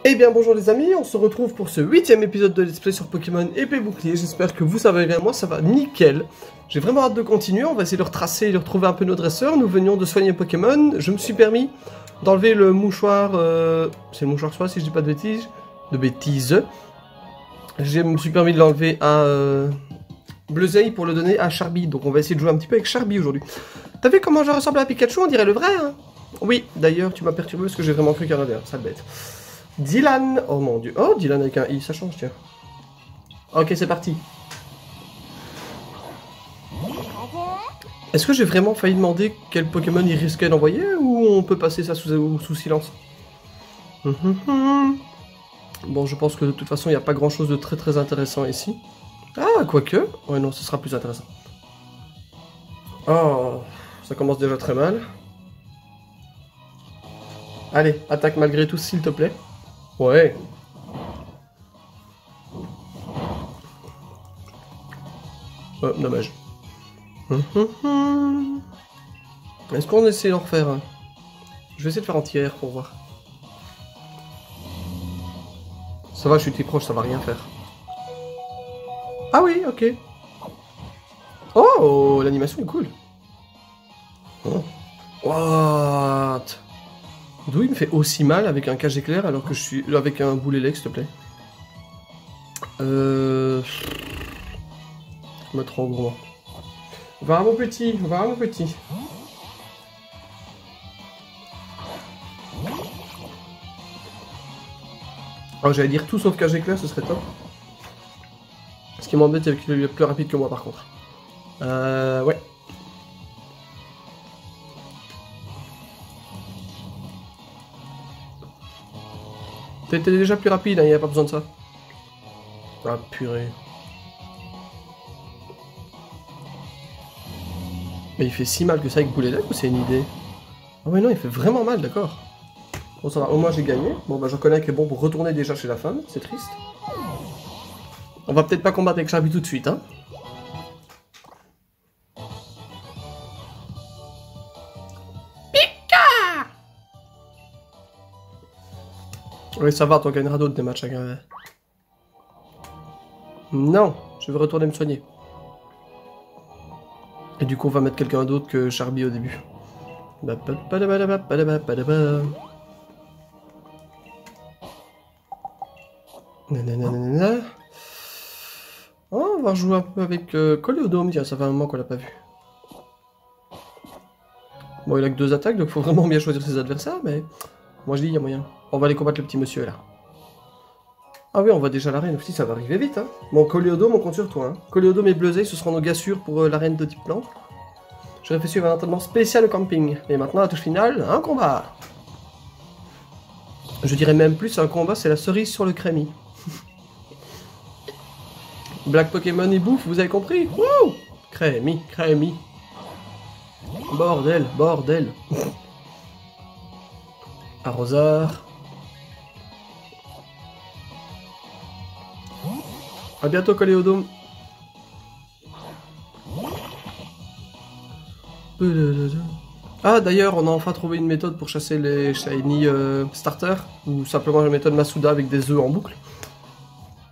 Eh bien bonjour les amis, on se retrouve pour ce 8ème épisode de Let's Play sur Pokémon Épée Bouclier. J'espère que vous savez bien, moi ça va nickel. J'ai vraiment hâte de continuer, on va essayer de retracer et de retrouver un peu nos dresseurs. Nous venions de soigner Pokémon, je me suis permis d'enlever le mouchoir, c'est le mouchoir soie si je dis pas de bêtises. Je me suis permis de l'enlever à Bleuzeil pour le donner à Charby, donc on va essayer de jouer un petit peu avec Charby aujourd'hui. T'as vu comment je ressemble à Pikachu, on dirait le vrai hein? Oui, d'ailleurs tu m'as perturbé parce que j'ai vraiment cru qu'il y en avait un, sale bête. Dylan, oh mon dieu, oh Dylan avec un I, ça change tiens. Ok c'est parti. Est-ce que j'ai vraiment failli demander quel Pokémon il risquait d'envoyer ou on peut passer ça sous silence? Bon je pense que de toute façon il n'y a pas grand chose de très intéressant ici. Ah quoique, ouais non ce sera plus intéressant. Oh, ça commence déjà très mal. Allez, attaque malgré tout s'il te plaît. Ouais. Oh, dommage. Est-ce qu'on essaie d'en refaire un? Je vais essayer de faire entière pour voir. Ça va, je suis très proche, ça va rien faire. Ah oui, ok. Oh, l'animation est cool. Oh. What? D'où il me fait aussi mal avec un cage éclair alors que je suis... avec un boulet lait, s'il te plaît. Je me trompe gros. Va mon petit, va mon petit. Alors j'allais dire tout sauf cage éclair, ce serait top. Ce qui m'embête c'est qu'il est plus rapide que moi par contre. Ouais. T'étais déjà plus rapide, il n'y a pas besoin de ça. Ah purée. Mais il fait si mal que ça avec boulet lait ou c'est une idée? Ah ouais non, il fait vraiment mal, d'accord. Bon ça va, au moins j'ai gagné. Bon bah je reconnais que bon pour retourner déjà chez la femme, c'est triste. On va peut-être pas combattre avec Charby tout de suite, hein. Pika! Oui ça va, t'en gagneras d'autres des matchs à gagner. Non, je veux retourner me soigner. Et du coup on va mettre quelqu'un d'autre que Charby au début. Nanana. Oh, on va jouer un peu avec Coléodome, tiens, ça fait un moment qu'on l'a pas vu. Bon, il a que 2 attaques, donc faut vraiment bien choisir ses adversaires, mais... Moi je dis, il y a moyen. On va aller combattre le petit monsieur, là. Ah oui, on voit déjà l'arène aussi, ça va arriver vite, hein. Bon, Coléodome, on compte sur toi, hein. Coléodome et Bleuzeil, ce seront nos gars sûrs pour l'arène de type plante. J'aurais fait suivre un entraînement spécial au camping. Et maintenant, la touche finale, un combat. Je dirais même plus, un combat, c'est la cerise sur le crémi. Black Pokémon et bouffe, vous avez compris? Wouh! Crémi, crémi. Bordel, bordel. Arrosard. A bientôt, Coléodome. Ah, d'ailleurs, on a enfin trouvé une méthode pour chasser les shiny starters. Ou simplement la méthode Masuda avec des œufs en boucle.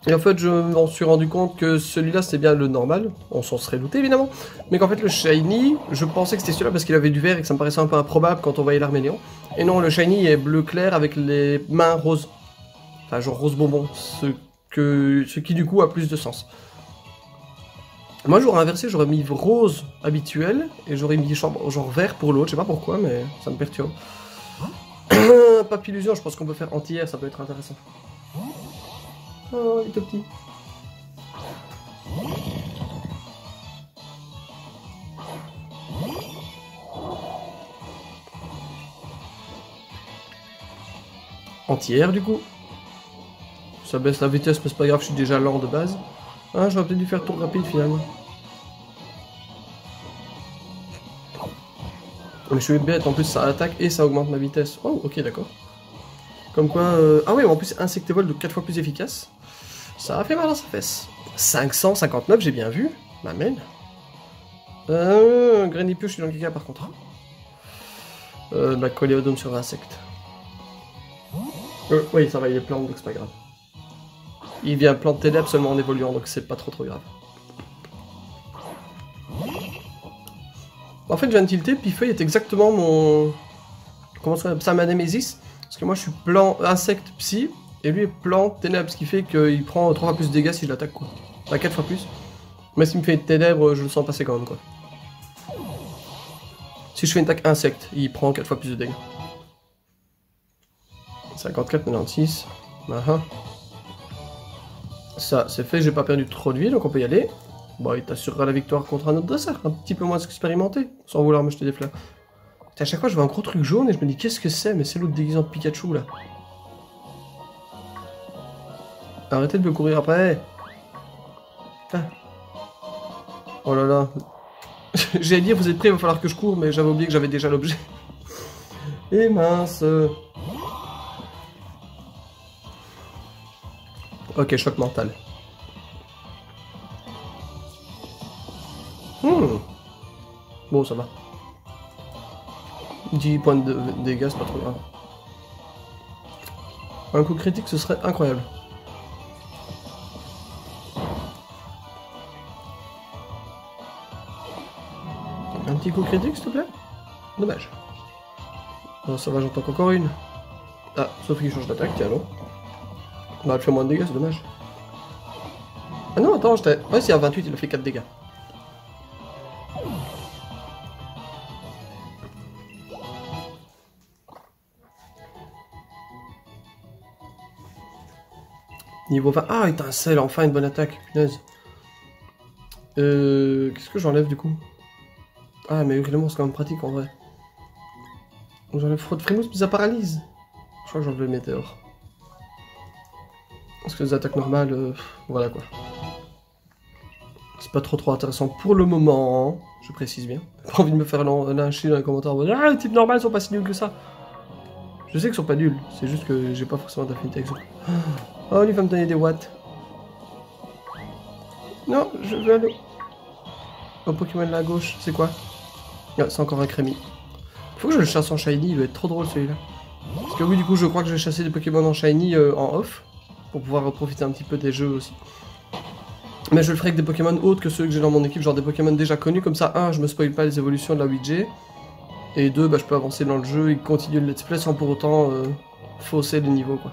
Et en fait, je m'en suis rendu compte que celui-là, c'était bien le normal. On s'en serait douté, évidemment. Mais qu'en fait, le shiny, je pensais que c'était celui-là parce qu'il avait du vert et que ça me paraissait un peu improbable quand on voyait l'Arméléon. Et non, le shiny est bleu clair avec les mains roses. Enfin, genre rose bonbon. Ce qui, du coup, a plus de sens. Moi, j'aurais inversé, j'aurais mis rose habituel et j'aurais mis genre vert pour l'autre. Je sais pas pourquoi, mais ça me perturbe. Papillusion, je pense qu'on peut faire entière, ça peut être intéressant. Oh, il est tout petit. Entière, du coup. Ça baisse la vitesse, mais c'est pas grave, je suis déjà lent de base. Ah, j'aurais peut-être dû faire tour rapide, finalement. Mais je suis bête, en plus ça attaque et ça augmente ma vitesse. Oh, ok, d'accord. Comme quoi... Ah oui, en plus, insectévole de 4 fois plus efficace. Ça a fait mal dans sa fesse. 559, j'ai bien vu. M'amène. Granipio, je suis dans le caca par contre. Coléodome sur insecte. Oui, ça va, il est plante, donc c'est pas grave. Il vient plante ténèbres seulement en évoluant, donc c'est pas trop grave. En fait, je viens de tilter, Pifeuille est exactement mon... Comment ça s'appelle? Ça, ma Némésis. Parce que moi, je suis plan insecte psy, et lui est plante ténèbres, ce qui fait qu'il prend 3 fois plus de dégâts si je l'attaque, quoi. Enfin, 4 fois plus. Mais s'il me fait ténèbres, je le sens passer quand même, quoi. Si je fais une attaque insecte, il prend 4 fois plus de dégâts. 54, 96. Ça, c'est fait, j'ai pas perdu trop de vie, donc on peut y aller. Bon, il t'assurera la victoire contre un autre dresseur, un petit peu moins expérimenté, sans vouloir me jeter des fleurs. À chaque fois, je vois un gros truc jaune et je me dis, qu'est-ce que c'est? Mais c'est l'autre déguisant de Pikachu, là. Arrêtez de me courir après. Ah. Oh là là. J'allais dire, vous êtes prêts, il va falloir que je cours, mais j'avais oublié que j'avais déjà l'objet. Et mince. Ok, choc mental. Bon, ça va. 10 points de dégâts, c'est pas trop grave. Un coup critique, ce serait incroyable. Un petit coup critique, s'il te plaît? Dommage. Bon, ça va, j'entends qu'encore une. Ah, sauf qu'il change d'attaque, tiens, non. Bah, elle fait moins de dégâts, c'est dommage. Ah non, attends, j'étais... Ouais, c'est à 28, il a fait 4 dégâts. Niveau 20... Ah, étincelle, enfin une bonne attaque, punaise. Qu'est-ce que j'enlève, du coup? Ah, mais Hurlement, c'est quand même pratique, en vrai. J'enlève Fraude Frimousse, mais ça paralyse. Je crois que j'enlève le météore. Parce que les attaques normales, voilà quoi. C'est pas trop intéressant pour le moment, je précise bien. J'ai pas envie de me faire lyncher dans les commentaires en mode ah, les types normales sont pas si nuls que ça. Je sais qu'ils sont pas nuls, c'est juste que j'ai pas forcément d'affinité avec eux. Oh, lui va me donner des watts. Non, je veux aller au Pokémon là à gauche, c'est quoi? Ah, c'est encore un crémi. Faut que je le chasse en shiny, il doit être trop drôle celui-là. Parce que oui, du coup, je crois que je vais chasser des Pokémon en shiny en off. Pour pouvoir profiter un petit peu des jeux aussi. Mais je le ferai avec des Pokémon autres que ceux que j'ai dans mon équipe, genre des Pokémon déjà connus, comme ça, 1, je me spoil pas les évolutions de la 8G, et 2, bah, je peux avancer dans le jeu et continuer le let's play sans pour autant fausser les niveaux, quoi.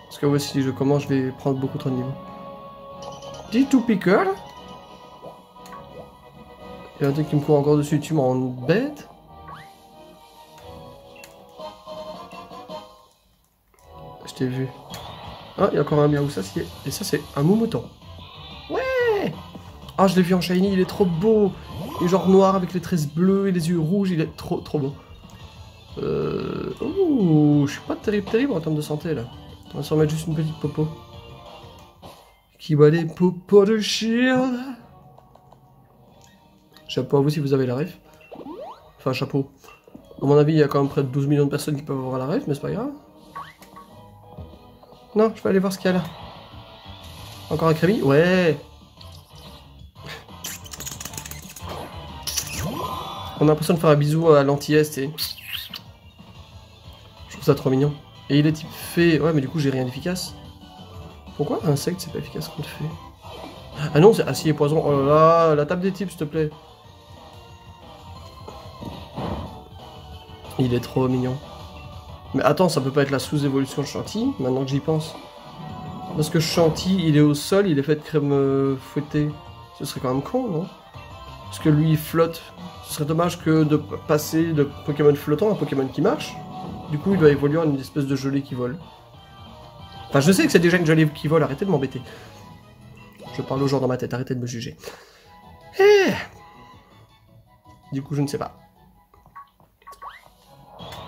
Parce que ouais, si je commence, je vais prendre beaucoup trop de niveaux. D2 Picker. Il y a un truc qui me court encore dessus, tu m'en bête. Je t'ai vu. Ah, il y a encore un miaou sacié. Et ça, c'est un moumouton. Ouais! Ah, je l'ai vu en shiny, il est trop beau. Il est genre noir avec les tresses bleues et les yeux rouges, il est trop beau. Ouh, je suis pas terrible en termes de santé, là. On va se remettre juste une petite popo. Qui va les popos de shield. Chapeau à vous si vous avez la ref. Enfin, chapeau. À mon avis, il y a quand même près de 12 millions de personnes qui peuvent avoir la ref, mais c'est pas grave. Non, je vais aller voir ce qu'il y a là. Encore un crémi? Ouais. On a l'impression de faire un bisou à l'anti-est et... Je trouve ça trop mignon. Et il est type fée. Ouais, mais du coup, j'ai rien d'efficace. Pourquoi insecte, c'est pas efficace contre fée? Ah non, c'est acier et poison. Oh là là, la table des types, s'il te plaît. Il est trop mignon. Mais attends, ça peut pas être la sous-évolution Chantilly, maintenant que j'y pense. Parce que Chantilly, il est au sol, il est fait de crème fouettée. Ce serait quand même con, non? Parce que lui, il flotte. Ce serait dommage que de passer de Pokémon flottant à Pokémon qui marche. Du coup, il doit évoluer en une espèce de gelée qui vole. Enfin, je sais que c'est déjà une gelée qui vole, arrêtez de m'embêter. Je parle au genre dans ma tête, arrêtez de me juger. Du coup, je ne sais pas.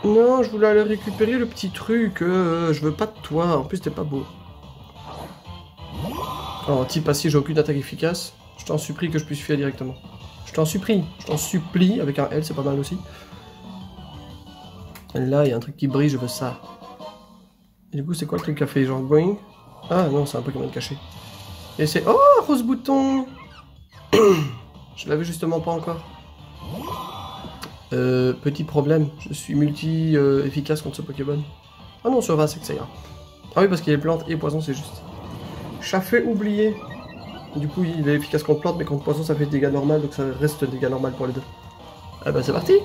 Non, je voulais aller récupérer le petit truc, je veux pas de toi, en plus t'es pas beau. Alors, type assis, j'ai aucune attaque efficace. Je t'en supplie que je puisse fuir directement. Je t'en supplie, avec un L, c'est pas mal aussi. Là, il y a un truc qui brille, je veux ça. Et du coup, c'est quoi le truc qui a fait genre boing? Ah non, c'est un Pokémon caché. Et c'est... Oh, rose bouton. Je l'avais justement pas encore. Petit problème, je suis multi-efficace contre ce Pokémon. Ah non, sur 20, c'est que ça ira. Ah oui, parce qu'il y a les plantes et poison, c'est juste. Chaffé oublié. Du coup, il est efficace contre plante, mais contre poison, ça fait des dégâts normaux, donc ça reste des dégâts normaux pour les deux. Ah bah c'est parti.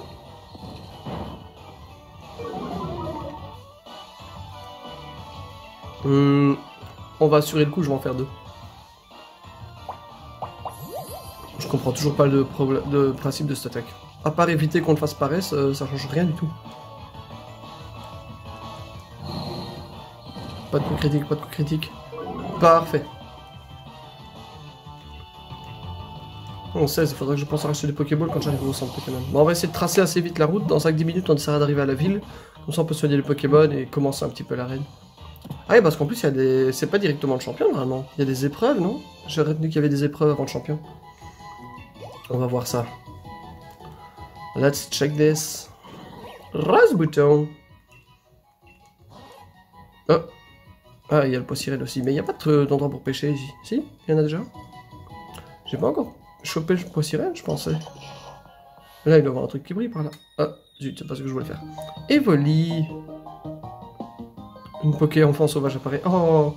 On va assurer le coup, je vais en faire 2. Je comprends toujours pas le principe de cette attaque. À part éviter qu'on le fasse paresse, ça change rien du tout. Pas de coup critique, pas de coup critique. Parfait. On 16, il faudrait que je pense à racheter des Pokéballs quand j'arrive au centre Pokémon. Bon, on va essayer de tracer assez vite la route. Dans 5-10 minutes, on essaiera d'arriver à la ville. Comme ça, on peut soigner les Pokémon et commencer un petit peu l'arène. Ah oui, parce qu'en plus, il y a des... c'est pas directement le champion, vraiment. Il y a des épreuves, non? J'ai retenu qu'il y avait des épreuves avant le champion. On va voir ça. Let's check this. Rose bouton. Oh. Ah, il y a le poissirel aussi. Mais il n'y a pas d'endroit pour pêcher ici. Si? Il y en a déjà? J'ai pas encore chopé le poissirel, je pensais. Là, il doit y avoir un truc qui brille par là. Ah, zut, c'est pas ce que je voulais faire. Evoli. Une Poké enfant sauvage apparaît. Oh.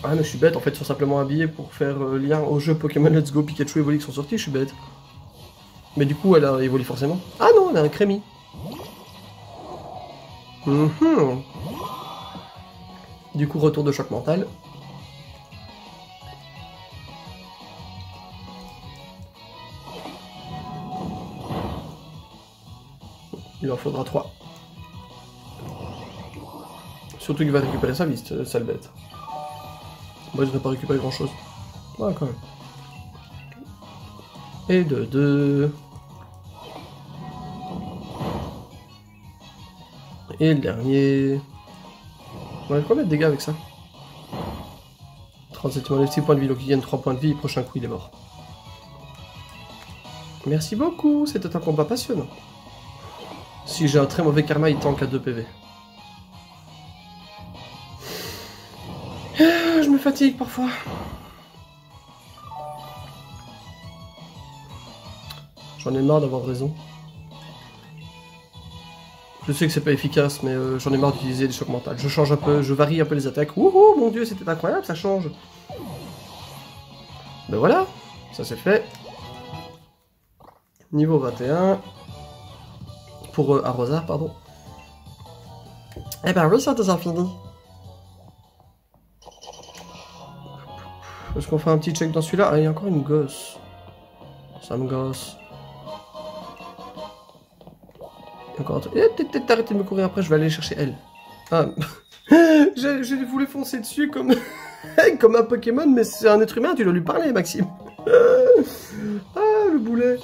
Ah, mais je suis bête, en fait, ils sont simplement habillés pour faire lien au jeu Pokémon Let's Go Pikachu et Evoli qui sont sortis, je suis bête. Mais du coup, elle a évolué forcément. Ah non, elle a un crémi. Du coup, retour de choc mental. Il en faudra 3. Surtout qu'il va récupérer sa vie, sale bête. Moi, je n'ai pas récupéré grand chose. Ouais, quand même. Et de 2. Et le dernier. On a combien de dégâts avec ça? 37, il m'enlève 6 points de vie, donc il gagne 3 points de vie, et prochain coup il est mort. Merci beaucoup, c'était un combat passionnant. Si j'ai un très mauvais karma, il tank à 2 PV. Je me fatigue parfois. J'en ai marre d'avoir raison. Je sais que c'est pas efficace, mais j'en ai marre d'utiliser des chocs mentaux. Je change un peu, je varie un peu les attaques. Wouhou, mon dieu, c'était incroyable, ça change. Ben voilà, ça c'est fait. Niveau 21. Pour Arrosard, pardon. Eh ben oui, ça déjà fini. Est-ce qu'on fait un petit check dans celui-là? Ah, il y a encore une gosse. Ça me gosse. Encore un truc. Arrêtez de me courir après, je vais aller chercher elle. Ah. J'ai voulu foncer dessus comme... comme un Pokémon, mais c'est un être humain, tu dois lui parler, Maxime. Ah, le boulet.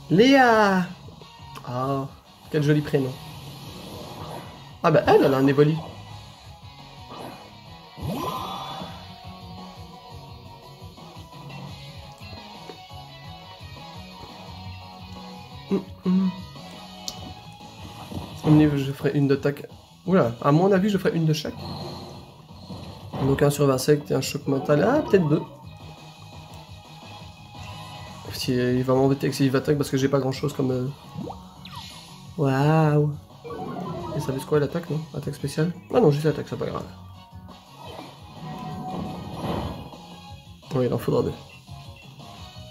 Léa. Ah, quel joli prénom. Ah bah elle a un Evoli. Je ferai une d'attaque. Oula, à mon avis, je ferai une de chaque. Donc un sur insecte et un choc mental. Ah, peut-être 2. Il va m'embêter avec ses attaques parce que j'ai pas grand chose comme... Waouh. Et ça fait quoi l'attaque, non? Attaque spéciale? Ah non, juste l'attaque, c'est pas grave. Oui, il en faudra 2.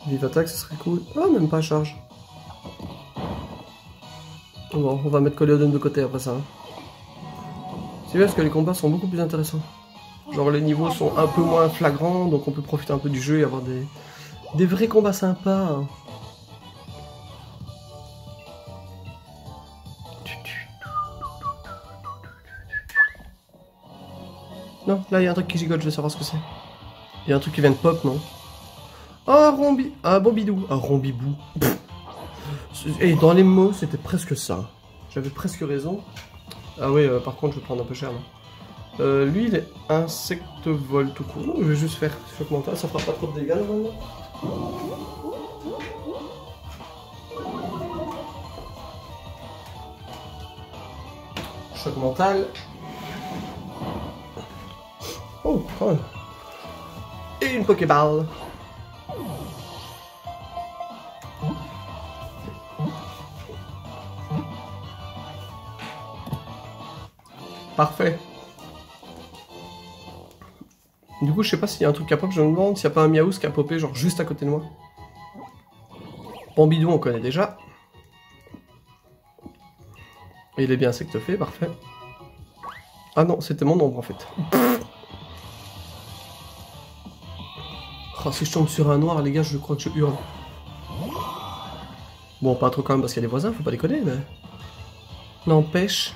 Vive attaque, ce serait cool. Ah, même pas charge. Bon, on va mettre Coléodon de côté après ça. Hein. C'est bien parce que les combats sont beaucoup plus intéressants. Genre les niveaux sont un peu moins flagrants, donc on peut profiter un peu du jeu et avoir des vrais combats sympas. Hein. Non, là il y a un truc qui gigote, je veux savoir ce que c'est. Il y a un truc qui vient de pop, non? Ah, ah, Bombidou. Ah, Rombibou. Et dans les mots, c'était presque ça. J'avais presque raison. Ah oui, par contre, je vais prendre un peu cher. Lui, il est insecte-vol tout court. Non, je vais juste faire choc mental, ça fera pas trop de dégâts normalement. Choc mental. Oh, quand même. Et une Pokéball. Parfait. Du coup, je sais pas s'il y a un truc à pop, je me demande s'il n'y a pas un Miaouz qui a popé genre juste à côté de moi. Pompidou, on connaît déjà. Et il est bien insectefait, parfait. Ah non, c'était mon ombre en fait. Oh, si je tombe sur un noir, les gars, je crois que je hurle. Bon, pas trop quand même parce qu'il y a des voisins, faut pas déconner, mais... N'empêche...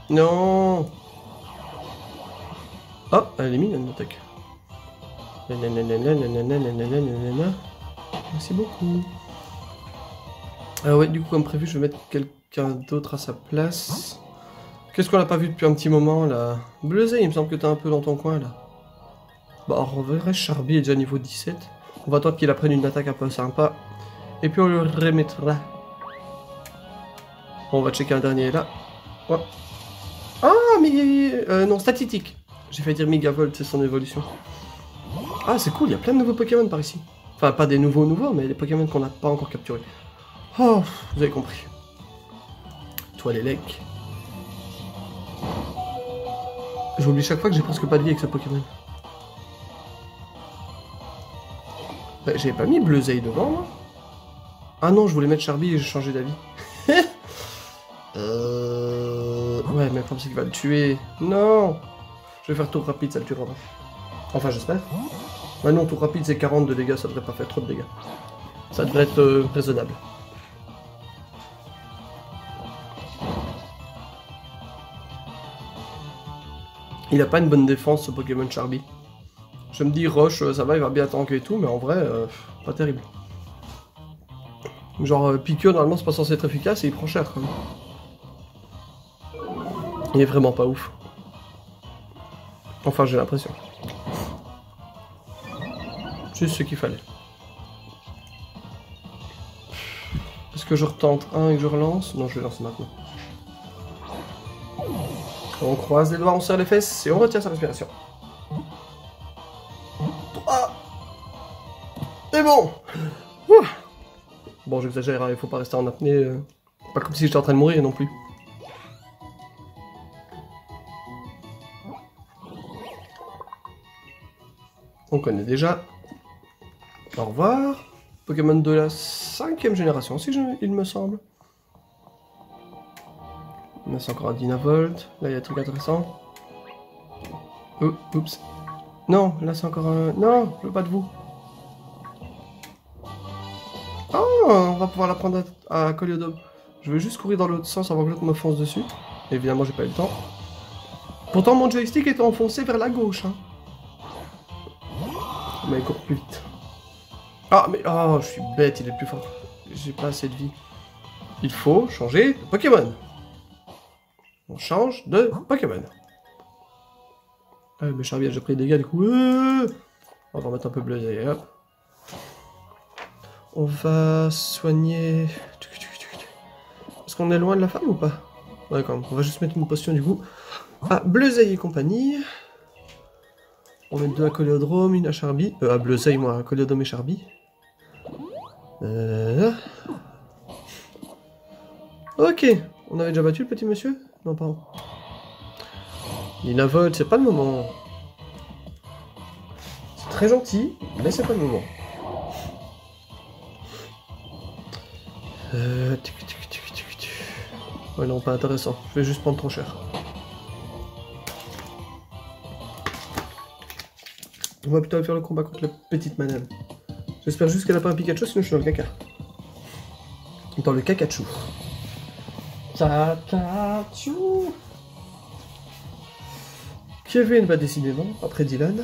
Non. Oh, elle est mignonne, l'attaque. Merci beaucoup. Ah ouais, du coup, comme prévu, je vais mettre quelqu'un d'autre à sa place. Qu'est-ce qu'on n'a pas vu depuis un petit moment, là? Bleuzé, il me semble que t'es un peu dans ton coin, là. Bah, en vrai, Charby est déjà niveau 17. On va attendre qu'il apprenne une attaque un peu sympa. Et puis on le remettra. Bon, on va checker un dernier, là. Ouais. Ah, mais... non, statistique. J'ai failli dire Megavolt, c'est son évolution. Ah, c'est cool, il y a plein de nouveaux Pokémon par ici. Enfin, pas des nouveaux, mais des Pokémon qu'on n'a pas encore capturés. Oh, vous avez compris. Toi, les lecs. J'oublie chaque fois que j'ai presque pas de vie avec ce Pokémon. Bah, j'avais pas mis Bleuzeil devant, moi. Ah non, je voulais mettre Charby et j'ai changé d'avis. Ouais, mais le problème c'est qu'il va le tuer. Non. Je vais faire tour rapide, ça le tuera pas. Enfin, j'espère. Ouais, non, tour rapide c'est 40 de dégâts, ça devrait pas faire trop de dégâts. Ça devrait être raisonnable. Il a pas une bonne défense ce Pokémon Charby. Je me dis, Roche, ça va, il va bien tanker et tout, mais en vrai, pas terrible. Genre, Piqueux, normalement, c'est pas censé être efficace et il prend cher quand même. Il est vraiment pas ouf. Enfin, j'ai l'impression. Juste ce qu'il fallait. Est-ce que je retente un et que je relance? Non, je vais lancer maintenant. On croise les doigts, on serre les fesses et on retient sa respiration. 3. C'est bon. Bon, j'exagère, hein, il faut pas rester en apnée. Pas comme si j'étais en train de mourir non plus. On connaît déjà. Au revoir. Pokémon de la 5e génération, si il me semble. Là, c'est encore un Dynavolt. Là, il y a un truc intéressant. Oh, oups. Non, là, c'est encore un... Non, je veux pas de vous. Oh, on va pouvoir la prendre à Coliodome. Je vais juste courir dans l'autre sens avant que l'autre me fonce dessus. Évidemment, j'ai pas eu le temps. Pourtant, mon joystick était enfoncé vers la gauche. Hein. Mais il court plus vite. Ah, mais... Oh, je suis bête, il est plus fort. J'ai pas assez de vie. Il faut changer de Pokémon. On change de Pokémon. Ah, mais Charby a déjà pris des dégâts, du coup... On va remettre un peu bleu d'ailleurs. On va soigner... Est-ce qu'on est loin de la femme ou pas? Ouais, quand même. On va juste mettre une potion du coup. Ah, Bleuzeil et compagnie. On met 2 à Coléodrome, une à Charby. À Bleuzeil, moi, à Coléodrome et Charby. Ok. On avait déjà battu le petit monsieur? Non, pardon. Dynavolt, c'est pas le moment. C'est très gentil, mais c'est pas le moment. Ouais, non, pas intéressant. Je vais juste prendre trop cher. On va plutôt aller faire le combat contre la petite madame. J'espère juste qu'elle a pas un Pikachu, sinon je suis dans le caca. Dans le Cacachou. Cacachou. Kevin va décidément, après Dylan.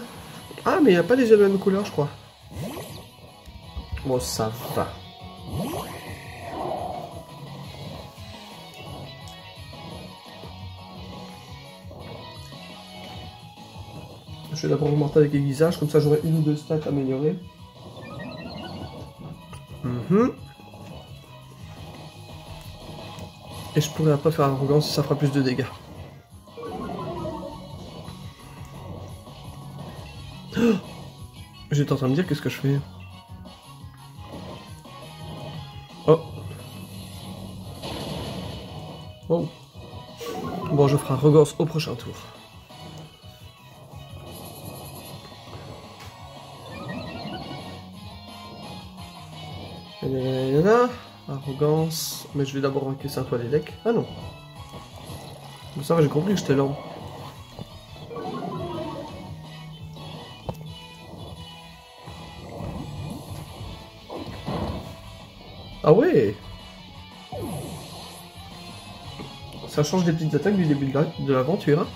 Ah, mais il n'y a pas les yeux de la même couleur, je crois. Bon, ça va. Je vais d'abord augmenter avec aiguisage, comme ça j'aurai 1 ou 2 stats améliorées. Et je pourrais pas faire arrogance, ça fera plus de dégâts. Oh, j'étais en train de me dire qu'est-ce que je fais. Oh. Oh. Bon, je ferai Regorce au prochain tour. Arrogance. Mais je vais d'abord encaisser un peu les decks. Ah non. Ça va, j'ai compris que j'étais lent. Ah ouais. Ça change des petites attaques du début de l'aventure. Hein.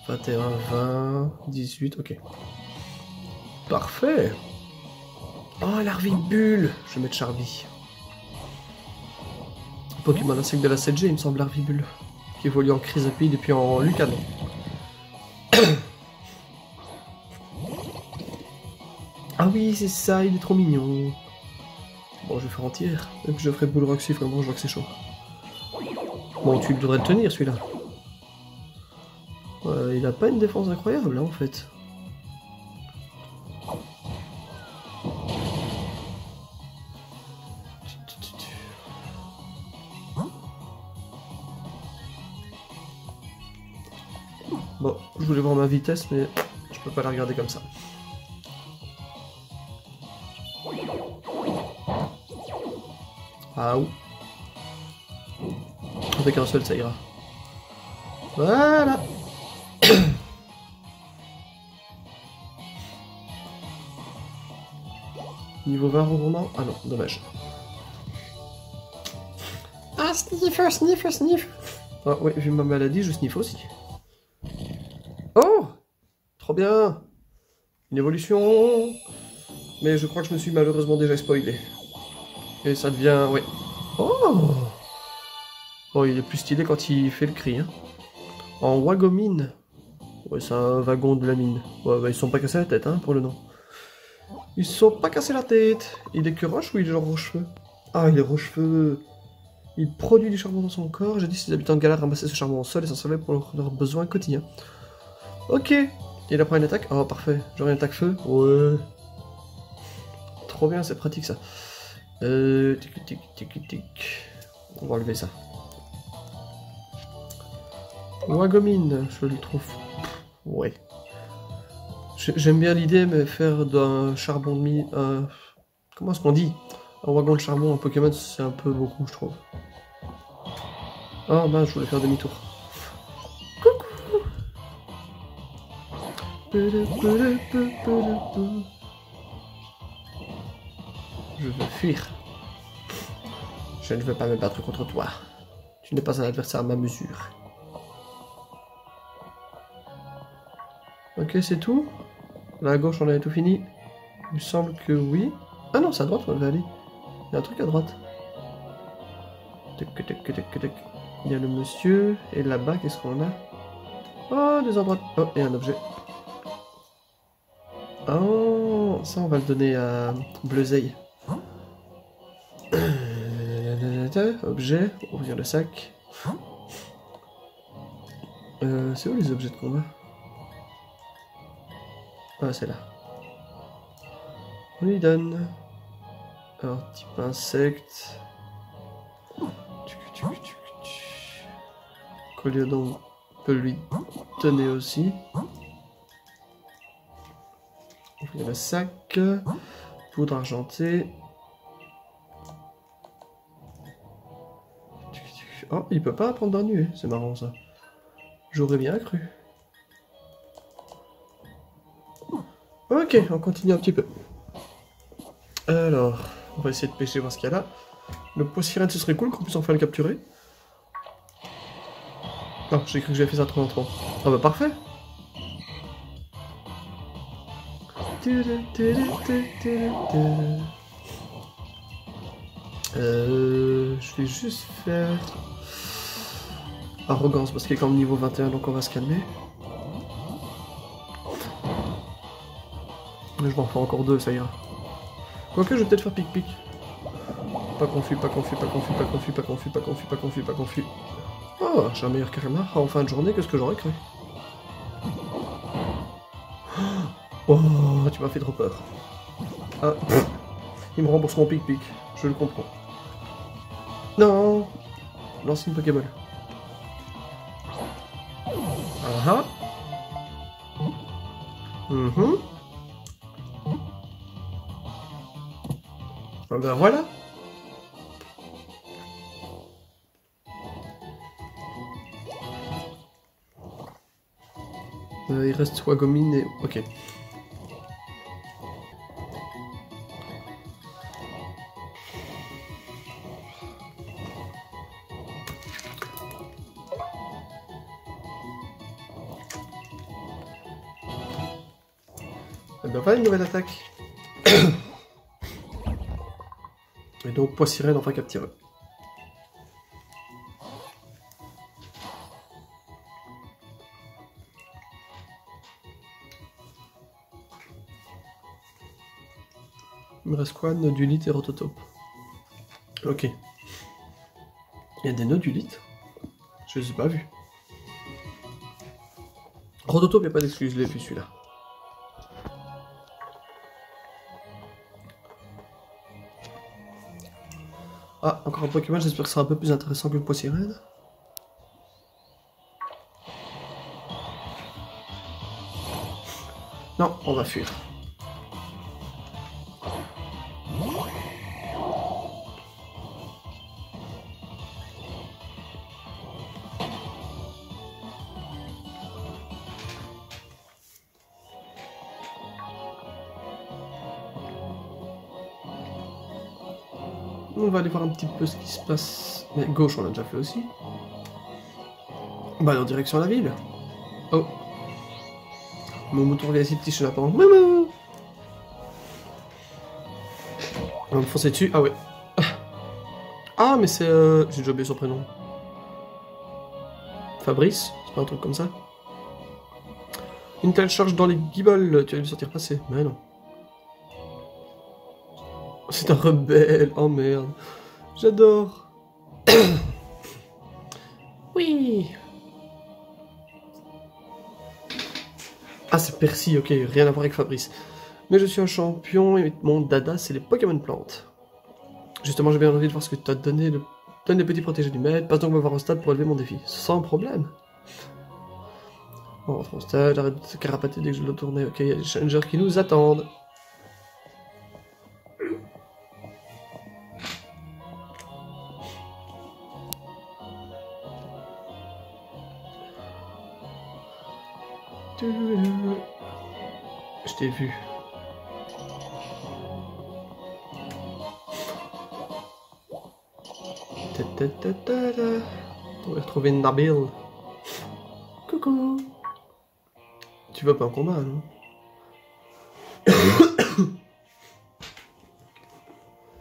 21, 20, 18, ok. Parfait. Oh, l'Arvibule. Je vais mettre Charby. Pokémon insecte de la 7G, il me semble, l'Arvibule. Qui évolue en Crisapide et puis en Lucan. Ah oui, c'est ça, il est trop mignon. Bon, je vais faire entière. Et puis je ferai Boule Roxy, vraiment, je vois que c'est chaud. Bon, tu devrais le tenir, celui-là. Il a pas une défense incroyable, hein, en fait. Bon, je voulais voir ma vitesse, mais je peux pas la regarder comme ça. Ah ou. Avec un seul, ça ira. Voilà. Niveau 20 roman. Ah non, dommage. Ah, sniff. Ah ouais, vu ma maladie, je sniffe aussi. Oh, trop bien. Une évolution. Mais je crois que je me suis malheureusement déjà spoilé. Et ça devient... ouais. Oh. Oh, il est plus stylé quand il fait le cri. Hein. En Wagomine. Ouais, c'est un wagon de la mine. Ouais, bah, ils se sont pas cassés la tête, hein, pour le nom. Ils se sont pas cassés la tête. Il est que roche ou il est genre rochefeu? Ah, il est rochefeu. Il produit du charbon dans son corps. J'ai dit si les habitants de Galar ramassaient ce charbon au sol et s'en servaient pour leurs besoins quotidiens. Ok. Il apprend une attaque. Oh, parfait. J'aurai une attaque feu. Ouais. Trop bien, c'est pratique ça. Tic. On va enlever ça. Wagomine, je le trouve. Ouais. J'aime bien l'idée, mais faire d'un charbon de mine. Comment est-ce qu'on dit? Un wagon de charbon en Pokémon, c'est un peu beaucoup, je trouve. Oh mince, je voulais faire demi-tour. Coucou! Je veux fuir. Je ne veux pas me battre contre toi. Tu n'es pas un adversaire à ma mesure. Ok, c'est tout. Là à gauche, on avait tout fini. Il me semble que oui. Ah non, c'est à droite, on va aller. Il y a un truc à droite. Il y a le monsieur. Et là-bas, qu'est-ce qu'on a? Oh, des endroits. Oh, et un objet. Oh, ça, on va le donner à Bleuzeil. Objet, ouvrir le sac. C'est où les objets de combat? Ah, c'est là. On lui donne. Alors, type insecte. Coléodon peut lui donner aussi. Ouvrir le sac. Poudre argentée. Oh, il peut pas apprendre d'un nu, c'est marrant ça. J'aurais bien cru. Ok, on continue un petit peu. Alors, on va essayer de pêcher, voir ce qu'il y a là. Le poissirène, ce serait cool qu'on puisse enfin le capturer. Non, j'ai cru que j'avais fait ça trop longtemps. Ah bah parfait. Je vais juste faire... Arrogance, parce qu'il est quand même niveau 21, donc on va se calmer. Mais je m'en fais encore deux, ça ira. Quoique, je vais peut-être faire pic-pic. Pas confus. Oh, j'ai un meilleur Karima en fin de journée que ce que j'aurais cru. Oh, tu m'as fait trop peur. Ah, il me rembourse mon pic-pic, je le comprends. Non. lance une Pokéball. Ah ah. Ah ben voilà. Il reste Wagomine et... Ok. Et ben voilà une nouvelle attaque. Et donc Poissirène enfin capturé. Il me reste quoi? Nodulite et Rototope. Ok. Il y a des Nodulites? Je les ai pas vus. Rototope, il n'y a pas d'excuse, je l'ai vu celui-là. Ah, encore un Pokémon, j'espère que ce sera un peu plus intéressant que le Poissirène. Non, on va fuir. On va aller voir un petit peu ce qui se passe. Mais gauche, on l'a déjà fait aussi. Bah, en direction de la ville. Oh. Mon mouton vient ici, petit chenapan. Maman. On va me foncer dessus. Ah ouais. Ah, mais c'est... J'ai déjà oublié son prénom. Fabrice? C'est pas un truc comme ça? Une telle charge dans les guibolles, tu vas le sortir passer. Mais non. C'est un rebelle, oh merde. J'adore. Oui. Ah, c'est Percy, ok, rien à voir avec Fabrice. Mais je suis un champion et mon dada, c'est les Pokémon plantes. Justement, j'ai bien envie de voir ce que tu as donné. Donne les petits protégés du maître, passe donc me voir au stade pour relever mon défi. Sans problème. On rentre au stade, j'arrête de se carapater dès que je dois tourner. Ok, il y a des challengers qui nous attendent. Je t'ai vu. On va retrouver Nabil. Coucou. Tu vas pas en combat, non?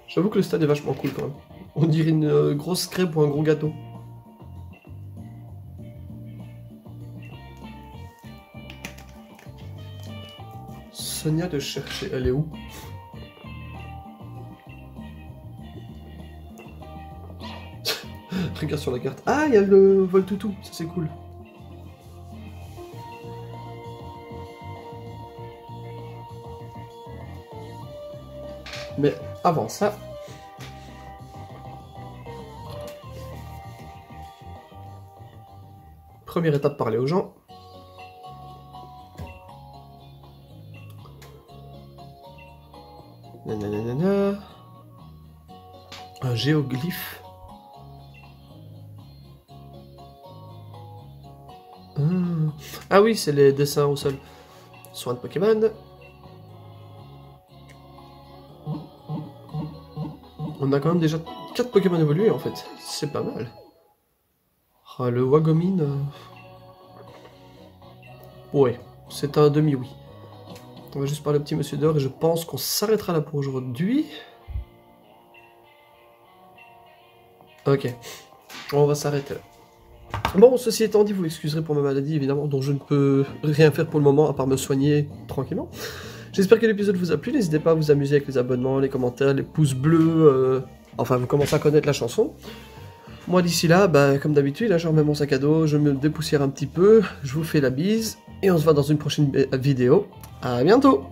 J'avoue que le stade est vachement cool quand même. On dirait une grosse crêpe ou un gros gâteau. Sonia de chercher, elle est où? Regarde sur la carte. Ah, il y a le Voltoutou, ça c'est cool. Mais avant ça... Première étape, parler aux gens. Nanana. Un géoglyphe. Ah oui, c'est les dessins au sol. Soin de Pokémon. On a quand même déjà 4 Pokémon évolués en fait. C'est pas mal. Ah, le Wagomine... Ouais, c'est un demi-oui. On va juste parler au petit monsieur d'or et je pense qu'on s'arrêtera là pour aujourd'hui. Ok, on va s'arrêter là. Bon, ceci étant dit, vous l'excuserez pour ma maladie, évidemment, dont je ne peux rien faire pour le moment, à part me soigner tranquillement. J'espère que l'épisode vous a plu, n'hésitez pas à vous amuser avec les abonnements, les commentaires, les pouces bleus, enfin, vous commencez à connaître la chanson. Moi, d'ici là, bah, comme d'habitude, là, je remets mon sac à dos, je me dépoussière un petit peu, je vous fais la bise, et on se voit dans une prochaine vidéo. À bientôt!